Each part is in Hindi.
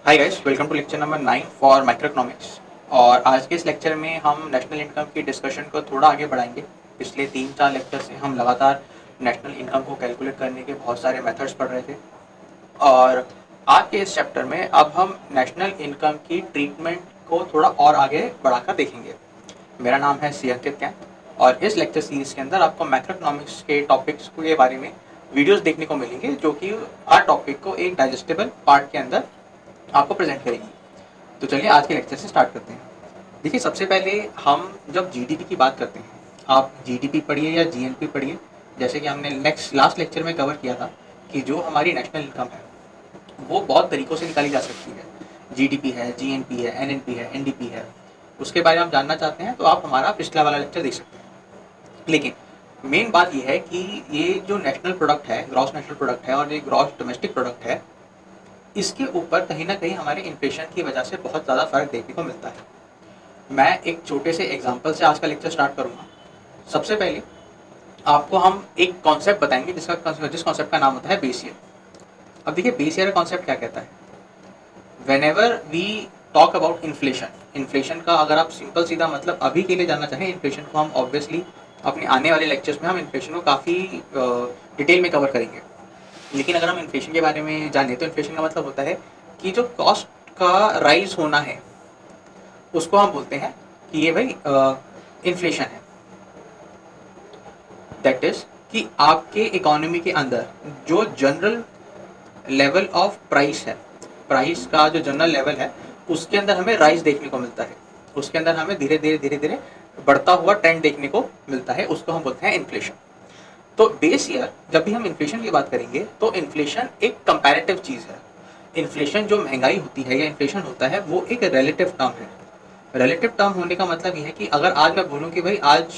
Hi guys, welcome to lecture number 9 for microeconomics. और आज के इस लेक्चर में हम नेशनल इनकम की डिस्कशन को थोड़ा आगे बढ़ाएंगे। पिछले 3-4 लेक्चर से हम लगातार नेशनल इनकम को कैलकुलेट करने के बहुत सारे मेथड्स पढ़ रहे थे। और आज के इस चैप्टर में अब हम नेशनल इनकम की ट्रीटमेंट को थोड़ा और आगे बढ़ाकर देखेंगे। मेरा नाम है सी अंकित कैंप और इस लेक्चर सीरीज के अंदर आपको मैक्रोइकोनॉमिक्स के टॉपिक्स के बारे में वीडियोस देखने को मिलेंगे, जो कि हर टॉपिक को एक डाइजेस्टेबल पार्ट के अंदर आपको प्रेजेंट करेगी। तो चलिए आज के लेक्चर से स्टार्ट करते हैं। देखिए, सबसे पहले हम जब जीडीपी की बात करते हैं, आप जीडीपी पढ़िए या जीएनपी पढ़िए, जैसे कि हमने लास्ट लेक्चर में कवर किया था कि जो हमारी नेशनल इनकम है वो बहुत तरीक़ों से निकाली जा सकती है। जीडीपी है, जीएनपी है, एनएनपी है, एनडीपी है। उसके बारे में आप जानना चाहते हैं तो आप हमारा पिछला वाला लेक्चर देख सकते हैं। लेकिन मेन बात ये है कि ये जो नेशनल प्रोडक्ट है, ग्रॉस नेशनल प्रोडक्ट है और ये ग्रॉस डोमेस्टिक प्रोडक्ट है, इसके ऊपर कहीं ना कहीं हमारे इन्फ्लेशन की वजह से बहुत ज़्यादा फर्क देखने को मिलता है। मैं एक छोटे से एग्जांपल से आज का लेक्चर स्टार्ट करूंगा। सबसे पहले आपको हम एक कॉन्सेप्ट बताएंगे जिस कॉन्सेप्ट का नाम होता है बेस ईयर। अब देखिए, बेस ईयर का कॉन्सेप्ट क्या कहता है। Whenever we talk about inflation, inflation का अगर आप सिंपल सीधा मतलब अभी के लिए जानना चाहें, इन्फ्लेशन को हम ऑब्वियसली अपने आने वाले लेक्चर्स में हम इन्फ्लेशन को काफ़ी डिटेल में कवर करेंगे। लेकिन अगर हम इन्फ्लेशन के बारे में जाने तो इन्फ्लेशन का मतलब होता है कि जो कॉस्ट का राइज होना है उसको हम बोलते हैं कि ये भाई इन्फ्लेशन है। दैट इज कि आपके इकोनॉमी के अंदर जो जनरल लेवल ऑफ प्राइस है, प्राइस का जो जनरल लेवल है उसके अंदर हमें राइज देखने को मिलता है, उसके अंदर हमें धीरे धीरे बढ़ता हुआ ट्रेंड देखने को मिलता है, उसको हम बोलते हैं इन्फ्लेशन। तो बेस ईयर, जब भी हम इन्फ्लेशन की बात करेंगे तो इन्फ्लेशन एक कंपैरेटिव चीज़ है। इन्फ्लेशन जो महंगाई होती है या इन्फ्लेशन होता है वो एक रिलेटिव टर्म है। रिलेटिव टर्म होने का मतलब ये है कि अगर आज मैं बोलूँ कि भाई आज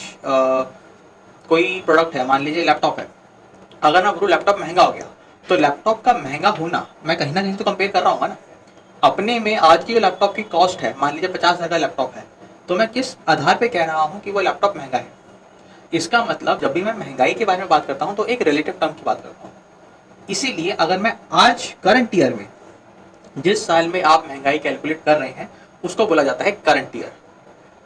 कोई प्रोडक्ट है, मान लीजिए लैपटॉप है, अगर मैं बोलूँ लैपटॉप महंगा हो गया, तो लैपटॉप का महंगा होना मैं कहीं ना कहीं तो कंपेयर कर रहा हूँ ना अपने में। आज की जो लैपटॉप की कॉस्ट है, मान लीजिए 50,000 का लैपटॉप है, तो मैं किस आधार पे कह रहा हूँ कि वो लैपटॉप महंगा है। इसका मतलब जब भी मैं महंगाई के बारे में बात करता हूँ तो एक रिलेटिव टर्म की बात करता हूँ। इसीलिए अगर मैं आज करंट ईयर में, जिस साल में आप महंगाई कैलकुलेट कर रहे हैं, उसको बोला जाता है करंट ईयर,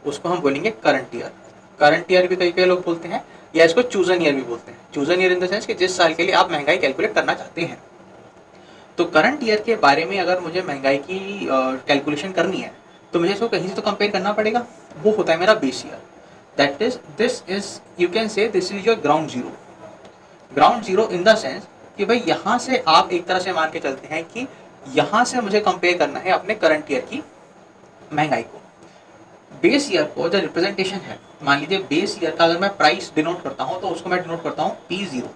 उसको हम बोलेंगे करंट ईयर। करंट ईयर भी कई कई लोग बोलते हैं, या इसको चूजन ईयर भी बोलते हैं। Chosen year in the sense कि जिस साल के लिए आप महंगाई कैलकुलेट करना चाहते हैं। तो करंट ईयर के बारे में अगर मुझे महंगाई की कैलकुलेशन करनी है तो मुझे इसको कहीं से तो कंपेयर करना पड़ेगा। वो होता है मेरा base year. That is this is, you can say this is your ground zero. Ground zero in the sense कि भाई यहाँ से आप एक तरह से मान के चलते हैं कि यहाँ से मुझे कंपेयर करना है अपने करंट ईयर की महंगाई को। बेस ईयर को जो रिप्रेजेंटेशन है, मान लीजिए बेस ईयर का अगर मैं प्राइस डिनोट करता हूँ तो उसको मैं डिनोट करता हूँ P0।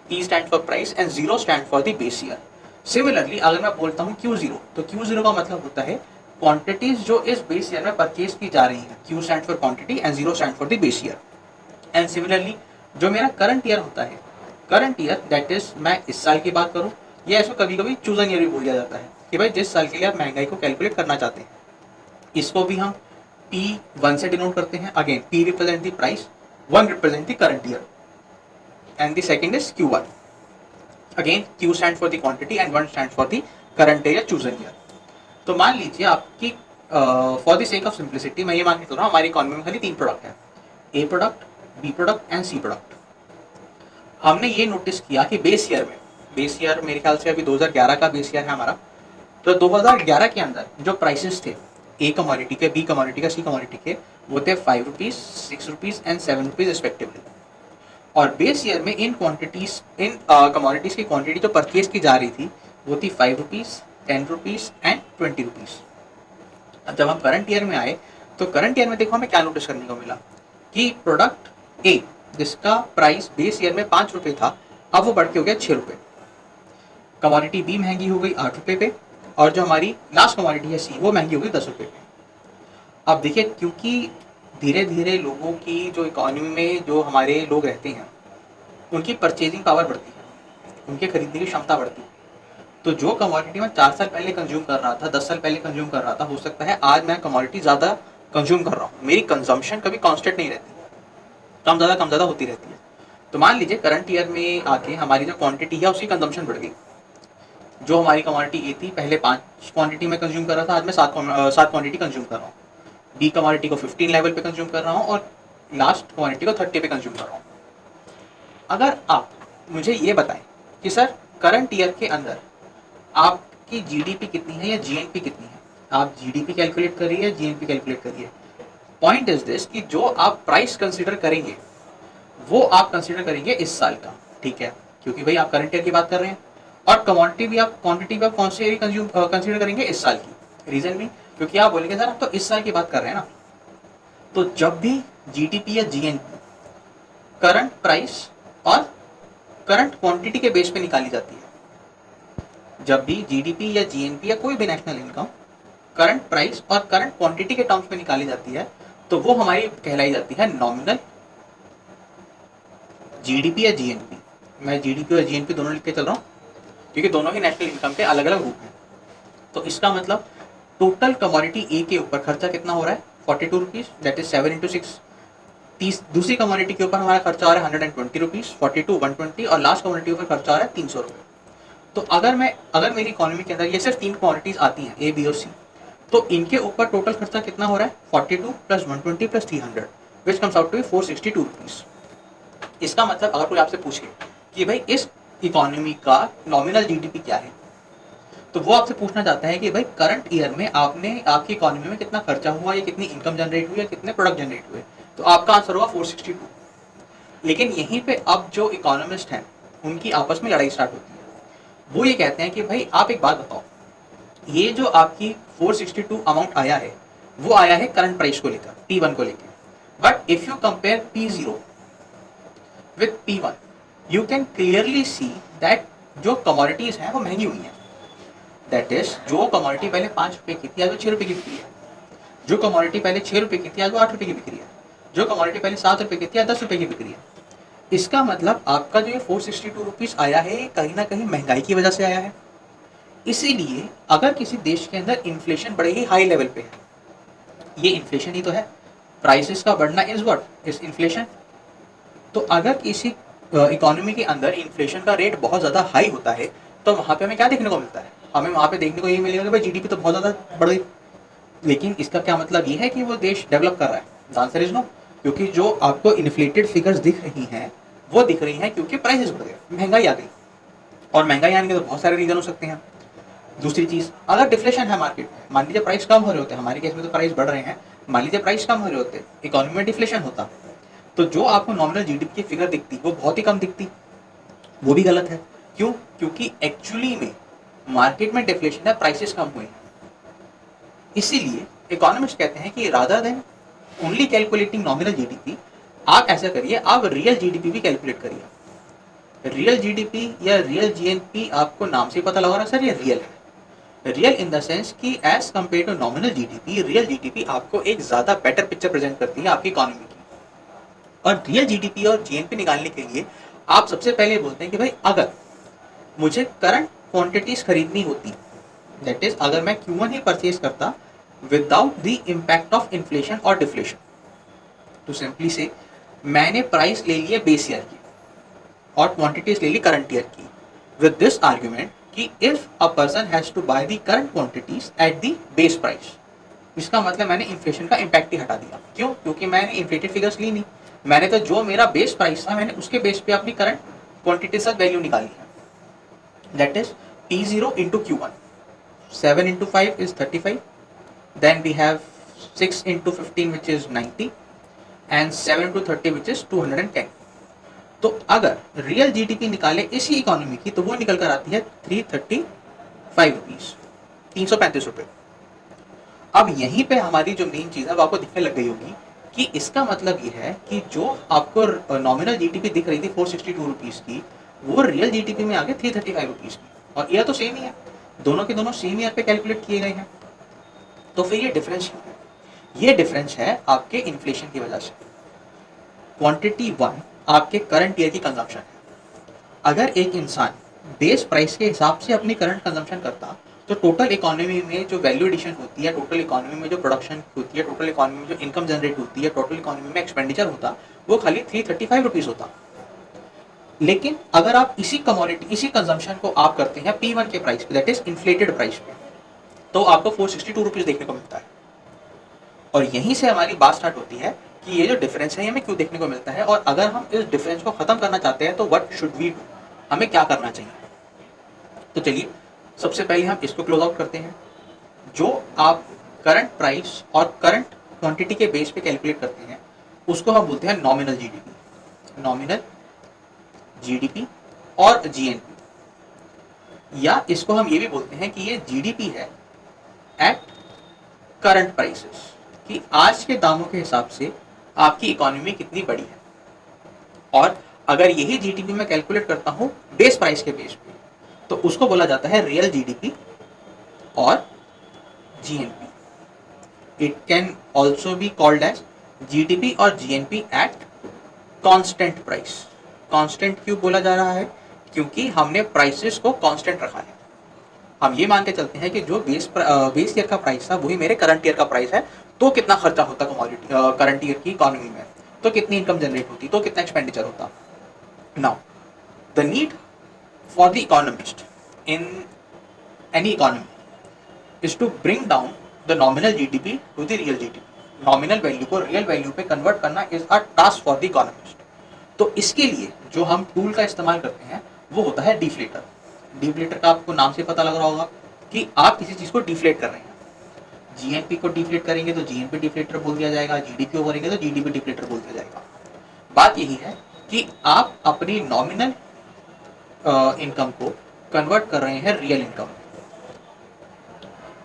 P stand for price and zero stand for the base year. Similarly अगर मैं बोलता हूँ Q0, तो Q0 का मतलब होता है क्वांटिटीज जो इस बेस ईयर में परचेज की जा रही हैं। Q stand for quantity and zero stand for the base year. And similarly जो मेरा करंट ईयर होता है, करंट ईयर दैट इज मैं इस साल की बात करूँ, या इसको कभी कभी चूजन ईयर भी बोल दिया जाता है कि भाई जिस साल के लिए आप महंगाई को कैलकुलेट करना चाहते हैं। इसको भी हम P1 से डिनोट करते हैं। Again P represent the price, 1 represent the current year and the second is Q1। Again Q stand for the quantity and 1 stand for the current year, chosen year. तो मान लीजिए आपकी for the sake of simplicity मैं ये मान के चल रहा हूँ हमारी इकोनॉमी में खाली 3 प्रोडक्ट है, A product, B product and C product. हमने ये नोटिस किया कि बेस ईयर में, बेस ईयर मेरे ख्याल से अभी 2011 का बेस ईयर है हमारा, तो 2011 के अंदर जो प्राइसेस थे ए कमोडिटी के, बी कमोडिटी के, सी कमोडिटी के, वो थे 5 rupees, 6 rupees and 7 rupees respectively. और बेस ईयर में इन क्वांटिटीज, इन कमोडिटीज की क्वांटिटी जो परचेज की जा रही थी वो थी 5 रुपीज, 10 रुपीज एंड 20 रुपीज। अब जब हम करंट ईयर में आए तो करंट ईयर में देखो हमें क्या नोटिस करने को मिला कि प्रोडक्ट ए जिसका प्राइस बेस ईयर में 5 रुपये था, अब वो बढ़ के हो गया 6 रुपये। कमोडिटी बी महंगी हो गई 8 रुपये पे, और जो हमारी लास्ट कमोडिटी है सी वो महंगी हो गई 10 रुपये पे। अब देखिए, क्योंकि धीरे धीरे लोगों की जो इकोनॉमी में जो हमारे लोग रहते हैं उनकी परचेजिंग पावर बढ़ती है, उनके खरीदने की क्षमता बढ़ती है। तो जो कमोडिटी मैं 4 साल पहले कंज्यूम कर रहा था, 10 साल पहले कंज्यूम कर रहा था, हो सकता है आज मैं कमोडिटी ज़्यादा कंज्यूम कर रहा हूँ। मेरी कंजम्पशन कभी कांस्टेंट नहीं रहती, कम ज़्यादा होती रहती है। तो मान लीजिए करंट ईयर में आके हमारी जो क्वांटिटी है उसकी कंजम्पशन बढ़ गई, जो हमारी कमोडिटी ए थी पहले 5 क्वांटिटी में कंज्यूम कर रहा था, आज मैं 7 क्वांटिटी कंज्यूम कर रहा हूँ। बी कमोडिटी को 15 लेवल पे कंज्यूम कर रहा हूँ और लास्ट क्वांटिटी को 30 पे कंज्यूम कर रहा हूँ। अगर आप मुझे ये बताएं कि सर करंट ईयर के अंदर आपकी जीडीपी कितनी है या जीएनपी कितनी है, आप जीडीपी कैलकुलेट करिए या जीएनपी कैलकुलेट करिए, पॉइंट इज दिस कि जो आप प्राइस कंसीडर करेंगे वो आप कंसीडर करेंगे इस साल का, ठीक है, क्योंकि भाई आप करंट ईयर की बात कर रहे हैं, और कमोडिटी भी आप क्वांटिटी भी आप कौन सी कंसीडर करेंगे इस साल की। रीजन भी क्योंकि आप बोलेंगे सर आप तो इस साल की बात कर रहे हैं ना, तो जब भी जीडीपी या जीएनपी करंट प्राइस और करंट क्वांटिटी के बेस पे निकाली जाती है, जब भी जीडीपी या जीएनपी या कोई भी नेशनल इनकम करंट प्राइस और करंट क्वांटिटी के टर्म्स में निकाली जाती है, तो वो हमारी कहलाई जाती है नॉमिनल जीडीपी या जीएनपी। मैं जीडीपी और जीएनपी दोनों लिख के चल रहा हूँ क्योंकि दोनों ही नेशनल इनकम के अलग अलग रूप हैं। तो इसका मतलब टोटल कमोडिटी ए के ऊपर खर्चा कितना हो रहा है, 42 रुपीज, दैट इज 7 इंटू 6। दूसरी कमोडिटी के ऊपर हमारा खर्चा हो रहा है 120 रुपीज, 42 120, और लास्ट कमोडिटी के ऊपर खर्चा हो रहा है 300 रुपये। तो अगर मेरी इकोनॉमी के अंदर ये सिर्फ 3 कमोडिटीज आती हैं ए बी और सी, तो इनके ऊपर टोटल खर्चा कितना हो रहा है 42 plus 120 plus 300, which comes out to 462 rupees. इसका मतलब अगर कोई आपसे पूछे कि भाई इस इकोनॉमी का नॉमिनल जीडीपी क्या है, तो वो आपसे पूछना चाहता है कि भाई करंट ईयर में आपकी इकोनॉमी में कितना खर्चा हुआ या कितनी इनकम जनरेट हुई या कितने प्रोडक्ट जनरेट हुए, तो आपका आंसर होगा 462। लेकिन यहीं पे अब जो इकोनॉमिस्ट हैं उनकी आपस में लड़ाई स्टार्ट होती है। वो ये कहते हैं कि भाई आप एक बात बताओ, ये जो आपकी 462 अमाउंट आया है वो आया है करंट प्राइस को लेकर, P1 को लेकर, but if you compare P0 with P1 you can clearly see that जो कमोडिटीज हैं वो महंगी हुई हैं। दैट इज जो कमोडिटी पहले 5 रुपए की थी आज वो 6 रुपए की बिक रही है, जो कमोडिटी पहले 6 रुपए की थी आज वो 8 रुपए की बिक रही है, जो कमोडिटी पहले 7 रुपए की थी आज 10 रुपए की बिक रही है। इसका मतलब आपका जो ये 462 रुपीज आया है कहीं ना कहीं महंगाई की वजह से आया है। इसीलिए अगर किसी देश के अंदर इन्फ्लेशन बड़े ही हाई लेवल पे है, ये इन्फ्लेशन ही तो है, प्राइसेस का बढ़ना इज व्हाट इज इन्फ्लेशन। तो अगर किसी इकोनॉमी के अंदर इन्फ्लेशन का रेट बहुत ज़्यादा हाई होता है तो वहाँ पे हमें क्या देखने को मिलता है, हमें वहाँ पे देखने को यही मिलेगा कि भाई जीडीपी तो बहुत ज़्यादा बढ़ गई। लेकिन इसका क्या मतलब ये है कि वो देश डेवलप कर रहा है? द आंसर इज नो, क्योंकि जो आपको इन्फ्लेटेड फिगर्स दिख रही हैं वो दिख रही हैं क्योंकि प्राइसेस बढ़ गए, महंगाई आ गई, और महंगाई आने के तो बहुत सारे रीजन हो सकते हैं। दूसरी चीज़, अगर डिफ्लेशन है मार्केट में, मान लीजिए प्राइस कम हो रहे होते हैं, हमारे केस में तो प्राइस बढ़ रहे हैं, मान लीजिए प्राइस कम हो रहे होते, इकोनॉमी में डिफ्लेशन होता, तो जो आपको नॉमिनल जीडीपी की फिगर दिखती वो बहुत ही कम दिखती। वो भी गलत है। क्यों? क्योंकि एक्चुअली में मार्केट में डिफ्लेशन है, प्राइसेस कम हुए हैं। इसीलिए इकोनॉमिस्ट कहते हैं कि rather than only calculating nominal GDP, आप ऐसा करिए, आप रियल जीडीपी भी कैलकुलेट करिए। रियल जीडीपी या रियल जीएनपी आपको नाम से पता लगा रहा सर ये रियल है। रियल इन द सेंस कि as compare to nominal GDP, real GDP आपको एक ज्यादा बेटर पिक्चर प्रेजेंट करती है आपकी इकोनॉमी की। और रियल जीडीपी और जीएनपी निकालने के लिए आप सबसे पहले बोलते हैं कि भाई अगर मुझे करंट क्वांटिटीज खरीदनी होती, दैट इज अगर मैं Q1 ही परचेज करता without the impact of inflation और डिफ्लेशन, तो सिंपली से मैंने प्राइस ले लिया बेस ईयर की और क्वांटिटीज ले ली करंट ईयर की, विद दिस आर्ग्यूमेंट कि if a person has to by the current quantities at the base price, इसका मतलब मैंने इन्फ्लेशन का इम्पैक्ट ही हटा दिया। क्यों? क्योंकि मैंने इन्फ्लेटेड फिगर्स ली नहीं, मैंने तो जो मेरा बेस प्राइस था मैंने उसके बेस पे अपनी करंट क्वांटिटी से वैल्यू निकाली है। That is P0 into Q1, 7 into 5 is 35, then we have 6 into 15 which is 90 and 7 into 30 which is 210। तो अगर रियल जीडीपी निकाले इसी इकोनॉमी की तो वो निकल कर आती है 335 रुपीज, 335 रुपये। अब यहीं पे हमारी जो मेन चीज़ है वो आपको दिखने लग गई होगी कि इसका मतलब ये है कि जो आपको नॉमिनल जीडीपी दिख रही थी 462 रुपीज़ की, वो रियल जीडीपी में आ गए 335 रुपीज़ की, और ईयर तो सेम ही है, दोनों के दोनों सेम ईयर पे कैलकुलेट किए गए हैं। तो फिर ये डिफरेंस है, ये डिफरेंस है आपके इन्फ्लेशन की वजह से। क्वांटिटी 1 आपके करंट ईयर की कंजम्पशन है। अगर एक इंसान बेस प्राइस के हिसाब से अपनी करंट कंजम्पशन करता तो टोटल इकोनॉमी में जो वैल्यू एडिशन होती है, टोटल इकोनॉमी में जो प्रोडक्शन होती है, टोटल इकोनॉमी में जो इनकम जनरेट होती है, टोटल इकोनॉमी में एक्सपेंडिचर होता, वो खाली 335 रुपीज़ होता। लेकिन अगर आप इसी कमोडिटी, इसी कंजम्पशन को आप करते हैं P1 के प्राइस पे, दैट इज इन्फ्लेटेड प्राइस पे, तो आपको 462 रुपीज देखने को मिलता है। और यहीं से हमारी बात स्टार्ट होती है कि ये जो डिफरेंस है ये हमें क्यों देखने को मिलता है, और अगर हम इस डिफरेंस को खत्म करना चाहते हैं तो व्हाट शुड वी डू, हमें क्या करना चाहिए। तो चलिए सबसे पहले हम इसको क्लोज आउट करते हैं। जो आप करंट प्राइस और करंट क्वांटिटी के बेस पे कैलकुलेट करते हैं उसको हम बोलते हैं नॉमिनल जीडीपी, नॉमिनल जीडीपी और जीएनपी, या इसको हम ये भी बोलते हैं कि ये जीडीपी है एट करंट प्राइसेस, कि आज के दामों के हिसाब से आपकी इकोनॉमी कितनी बड़ी है। और अगर यही जीडीपी मैं कैलकुलेट करता हूं बेस प्राइस के बेस पे, तो उसको बोला जाता है रियल जीडीपी और GNP. It can also be called as GDP और GNP at constant price. Constant क्यों बोला जा रहा है, क्योंकि हमने प्राइसेस को कांस्टेंट रखा है। हम ये मान के चलते हैं कि जो बेस ईयर का प्राइस था वही मेरे करंट ईयर का प्राइस है, तो कितना खर्चा होता कमोडिटी करंट ईयर की इकोनॉमी में, तो कितनी इनकम जनरेट होती, तो कितना एक्सपेंडिचर होता। Now the need for the economist in any economy is to bring down the nominal GDP to the real GDP. Nominal value को रियल वैल्यू पे कन्वर्ट करना is a task for the economist. तो इसके लिए जो हम टूल का इस्तेमाल करते हैं वो होता है डिफ्लेटर। डिफ्लेटर का आपको नाम से पता लग रहा होगा कि आप किसी चीज को डिफ्लेट कर रहे हैं। जीएनपी को डिफ्लेट करेंगे तो जीएनपी डिफ्लेटर बोल दिया जाएगा, जीडीपी को करेंगे तो जीडीपी डिफ्लेटर बोल दिया जाएगा। बात यही है कि आप अपनी नॉमिनल इनकम को कन्वर्ट कर रहे हैं रियल इनकम,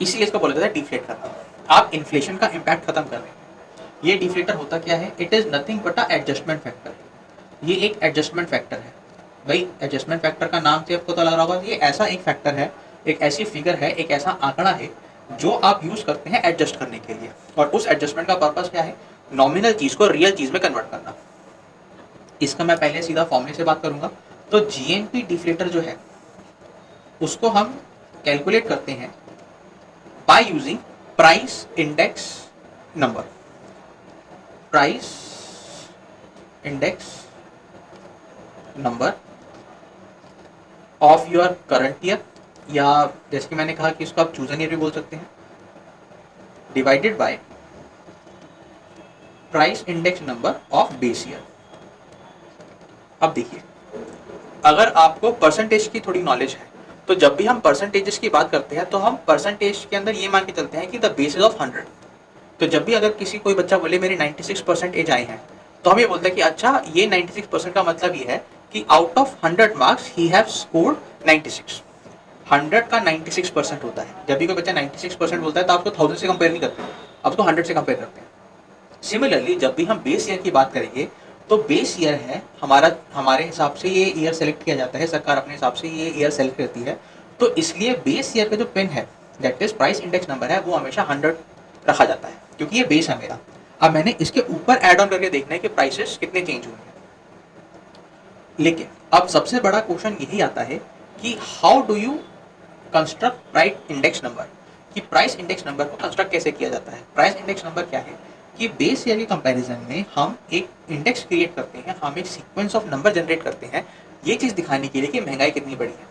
इसीलिए इसको बोला जाता है डिफ्लेट करना। आप इन्फ्लेशन का इम्पैक्ट खत्म कर रहे हैं। ये डिफ्लेटर होता क्या है, it is nothing but a adjustment factor. ये एक एडजस्टमेंट फैक्टर है। भाई एडजस्टमेंट फैक्टर का नाम से आपको तो लग रहा होगा, ये ऐसा एक फैक्टर है, एक ऐसी फिगर है, एक ऐसा आंकड़ा है जो आप यूज करते हैं एडजस्ट करने के लिए। और उस एडजस्टमेंट का पर्पस क्या है, नॉमिनल चीज को रियल चीज में कन्वर्ट करना। इसका मैं पहले सीधा फॉर्मूले से बात करूंगा। तो जीएनपी डिफ्लेटर जो है उसको हम कैलकुलेट करते हैं by using price index number. Price index number of your current year, या जैसे कि मैंने कहा कि इसको आप चूजन ईयर भी बोल सकते हैं, divided by price index number of base year. अब देखिए, अगर आपको परसेंटेज की थोड़ी नॉलेज है तो जब भी हम परसेंटेजेस की बात करते हैं तो हम परसेंटेज के अंदर ये मान के चलते हैं कि द बेस इज ऑफ 100। तो जब भी अगर किसी कोई बच्चा बोले मेरे 96% एज आए हैं, तो हम ये बोलते हैं कि अच्छा ये 96% का मतलब ये है कि out of 100 marks he have scored 96। 100 का 96% होता है। जब भी कोई बच्चा 96% बोलता है तो आपको 1000 से कंपेयर नहीं करते, अब तो 100 से कंपेयर करते हैं। सिमिलरली जब भी हम बेस ईयर की बात करेंगे तो बेस ईयर है हमारे हिसाब से ये ईयर सेलेक्ट किया जाता है, सरकार अपने हिसाब से ये ईयर सेलेक्ट करती है। तो इसलिए बेस ईयर का जो पिन है that is price index number है वो हमेशा 100 रखा जाता है, क्योंकि ये बेस है मेरा। अब मैंने इसके ऊपर ऐड ऑन करके देखना है कि प्राइसेस कितने चेंज हुए हैं। लेकिन अब सबसे बड़ा क्वेश्चन यही आता है कि how do you construct price index number, कि प्राइस इंडेक्स नंबर को कंस्ट्रक्ट कैसे किया जाता है। प्राइस इंडेक्स नंबर क्या है कि बेस ईयर के कंपैरिजन में हम एक इंडेक्स क्रिएट करते हैं, हम एक सीक्वेंस ऑफ नंबर जनरेट करते हैं, ये चीज दिखाने के लिए कि महंगाई कितनी बड़ी है।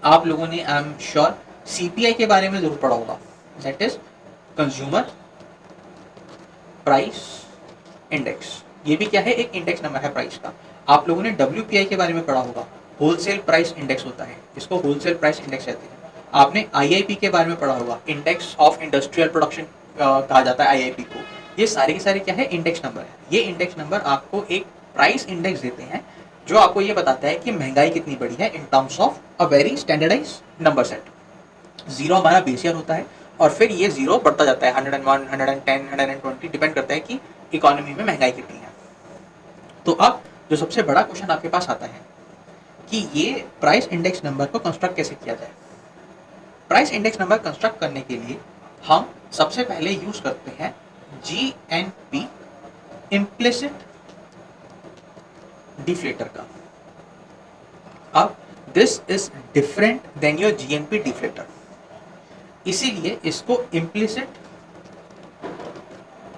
आप लोगों ने आई एम श्योर सीपीआई के बारे में जरूर पढ़ा होगा, that is consumer price index. ये भी क्या है, एक इंडेक्स नंबर है प्राइस का। आप लोगों ने डब्ल्यूपीआई के बारे में पढ़ा होगा, होलसेल प्राइस इंडेक्स होता है, इसको होलसेल प्राइस इंडेक्स कहते हैं। आपने आईआईपी के बारे में पढ़ा होगा, इंडेक्स ऑफ इंडस्ट्रियल प्रोडक्शन कहा जाता है आईआईपी को। ये सारे के सारे क्या है, इंडेक्स नंबर है। ये इंडेक्स नंबर आपको एक प्राइस इंडेक्स देते हैं जो आपको ये बताता है कि महंगाई कितनी बड़ी है in terms of a very standardise number set. Zero हमारा बेस ईयर होता है और फिर ये जीरो बढ़ता जाता है 101, 110, 120, डिपेंड करता है कि इकोनॉमी में महंगाई कितनी है। तो अब जो सबसे बड़ा क्वेश्चन आपके पास आता है कि ये प्राइस इंडेक्स नंबर को कंस्ट्रक्ट कैसे किया जाए। प्राइस इंडेक्स नंबर कंस्ट्रक्ट करने के लिए हम सबसे पहले यूज करते हैं जीएनपी इम्प्लिसिट डिफ्लेटर का। अब this is different then your GNP deflator, इसीलिए इसको इम्प्लिसिट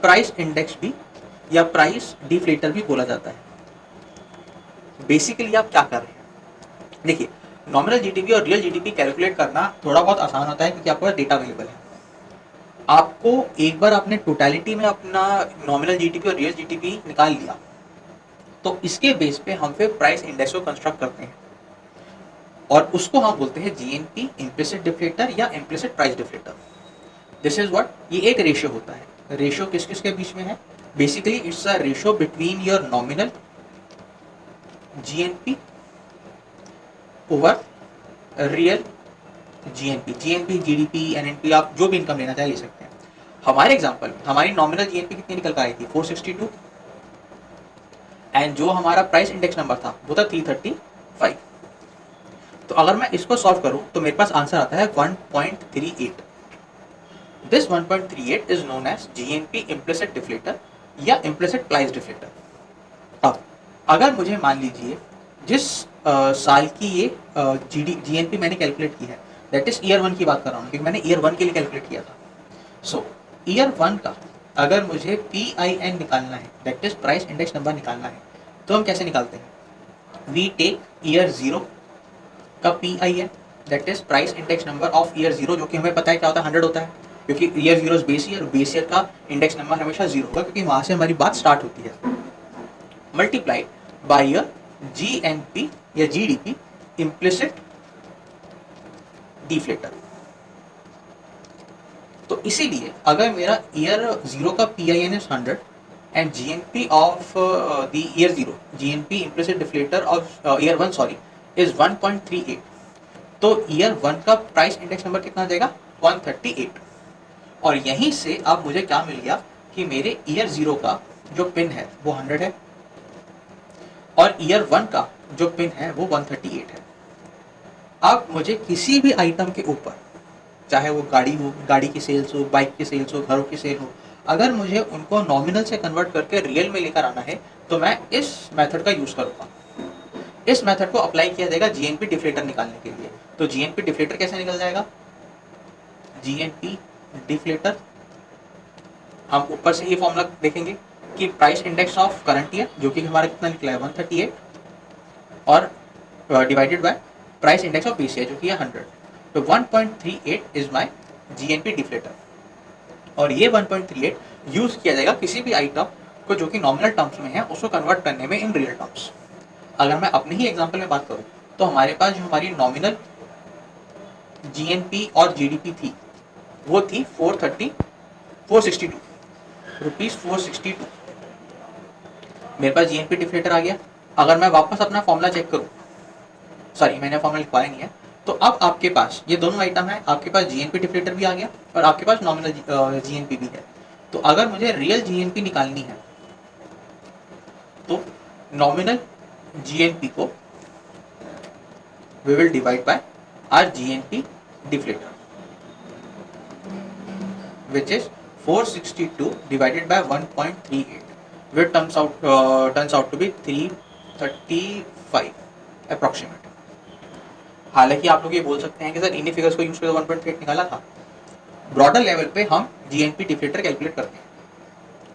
प्राइस इंडेक्स भी या प्राइस डिफ्लेटर भी बोला जाता है। बेसिकली आप क्या कर रहे हैं, देखिए नॉमिनल जीडीपी और रियल जीडीपी कैलकुलेट करना थोड़ा बहुत आसान होता है क्योंकि आपके पास डेटा अवेलेबल है। आपको एक बार आपने टोटलिटी में अपना नॉमिनल जीडीपी और रियल जीडीपी निकाल लिया तो इसके बेस पे हम फिर प्राइस इंडेक्स को कंस्ट्रक्ट करते हैं और उसको हम बोलते हैं जीएनपी इम्प्लिसिट डिफ्लेटर या implicit price deflator. This is what, ये एक रेशियो होता है। रेशियो किस किस के बीच में है, basically it's a ratio between your nominal GNP over real GNP. GNP, GDP, NNP, आप जो भी इनकम लेना चाहे ले सकते हैं। हमारे एग्जांपल हमारी नॉमिनल जीएनपी कितनी निकल कर आई थी, 462, एंड जो हमारा प्राइस इंडेक्स नंबर था वो था 335। तो अगर मैं इसको सॉल्व करूं तो मेरे पास आंसर आता है 1.38। This 1.38 is known as GNP implicit deflator या इम्प्लिसिट प्राइस डिफ्लेटर। अब अगर मुझे मान लीजिए जिस साल की ये जीएनपी मैंने कैलकुलेट की है, दैट इज ईयर 1 की बात कर रहा हूँ क्योंकि मैंने ईयर 1 के लिए कैलकुलेट किया था। सो ईयर 1 का अगर मुझे PIN निकालना है, that is price index number निकालना है, तो हम कैसे निकालते हैं, वी टेक ईयर 0 का PIN, that is price index number of year 0, जो कि हमें पता है क्या होता है, 100 होता है क्योंकि year 0 is base year, base year का इंडेक्स नंबर हमेशा 0 होगा क्योंकि वहां से हमारी बात स्टार्ट होती है। मल्टीप्लाइड बाय ईयर GNP या GDP इम्प्लिसिट डिफ्लेटर। तो इसीलिए अगर मेरा ईयर 0 का PIN is 100 and GNP of the year 0, GNP implicit deflator of year 1 sorry is 1.38, तो ईयर 1 का प्राइस इंडेक्स नंबर कितना देगा, 138। और यहीं से अब मुझे क्या मिल गया कि मेरे ईयर 0 का जो पिन है वो 100 है और ईयर 1 का जो पिन है वो 138 है। अब मुझे किसी भी आइटम के ऊपर, चाहे वो गाड़ी हो, गाड़ी की सेल्स हो, बाइक की सेल्स हो, घरों की सेल हो, अगर मुझे उनको नॉमिनल से कन्वर्ट करके रियल में लेकर आना है तो मैं इस मेथड का यूज करूंगा। इस मेथड को अप्लाई किया जाएगा जीएनपी डिफ्लेटर निकालने के लिए। तो जीएनपी डिफ्लेटर कैसे निकल जाएगा, जीएनपी डिफ्लेटर, हम ऊपर से ये फॉर्मूला देखेंगे कि price index of current year जो कि हमारा कितना निकला है 138 और divided by price index of base year जो कि है 100। तो 1.38 इज माय जीएनपी डिफ्लेटर और ये 1.38 यूज किया जाएगा किसी भी आइटम को जो कि नॉमिनल टर्म्स में है उसको कन्वर्ट करने में इन रियल टर्म्स। अगर मैं अपने ही एग्जांपल में बात करूं तो हमारे पास जो हमारी नॉमिनल जीएनपी और जीडीपी थी वो थी 462 रुपीज 462। मेरे पास जीएनपी डिफ्लेटर आ गया। अगर मैं वापस अपना फॉर्मूला चेक करूं, सॉरी मैंने फॉर्मूला लिखवाया नहीं है, तो अब आपके पास ये दोनों आइटम है, आपके पास जीएनपी डिफ्लेटर भी आ गया और आपके पास नॉमिनल जीएनपी भी है। तो अगर मुझे रियल जीएनपी निकालनी है तो नॉमिनल जीएनपी को we will divide by are GNP deflator which is 462 divided by 1.38 which turns out to be 335 approximate। हालांकि आप लोग ये बोल सकते हैं कि सर इन्हीं फिगर्स को यूज करके 1.38 निकाला था। ब्रॉडर लेवल पे हम जीएनपी डिफ्लेटर कैलकुलेट करते हैं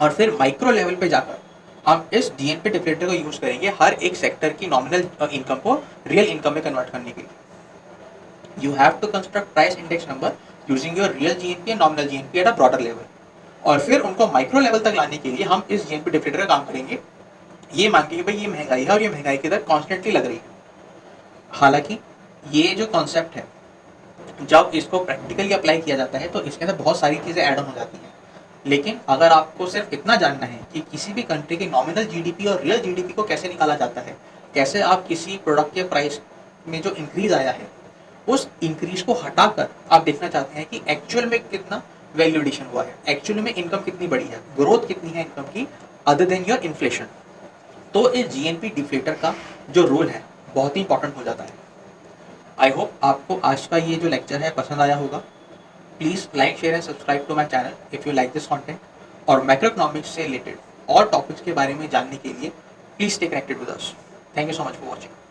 और फिर माइक्रो लेवल पे जाकर हम इस जीएनपी डिफ्लेटर को यूज करेंगे हर एक सेक्टर की नॉमिनल इनकम को रियल इनकम में कन्वर्ट करने के लिए। You have to construct price index number using your real GNP and nominal GNP at a broader level और फिर उनको माइक्रो लेवल तक लाने के लिए हम इस जीएनपी डिफ्लेटर का काम करेंगे, ये मान के कि भाई ये महंगाई है और ये महंगाई की दर कॉन्स्टेंटली लग रही है। हालांकि ये जो कॉन्सेप्ट है जब इसको प्रैक्टिकली अप्लाई किया जाता है तो इसके अंदर बहुत सारी चीज़ें ऐड ऑन हो जाती हैं, लेकिन अगर आपको सिर्फ इतना जानना है कि किसी भी कंट्री के नॉमिनल जीडीपी और रियल जीडीपी को कैसे निकाला जाता है, कैसे आप किसी प्रोडक्ट के प्राइस में जो इंक्रीज आया है उस इंक्रीज को हटाकर आप देखना चाहते हैं कि एक्चुअल में कितना वैल्यू एडिशन हुआ है, एक्चुअल में इनकम कितनी बढ़ी है, ग्रोथ कितनी है इनकम की अदर देन योर इन्फ्लेशन, तो इस जीएनपी डिफ्लेटर का जो रोल है बहुत ही इंपॉर्टेंट हो जाता है। आई होप आपको आज का ये जो लेक्चर है पसंद आया होगा। Please like share and subscribe to my channel if you like this content और मैक्रो इकोनॉमिक्स से रिलेटेड और टॉपिक्स के बारे में जानने के लिए please stay connected with us. Thank you so much for watching.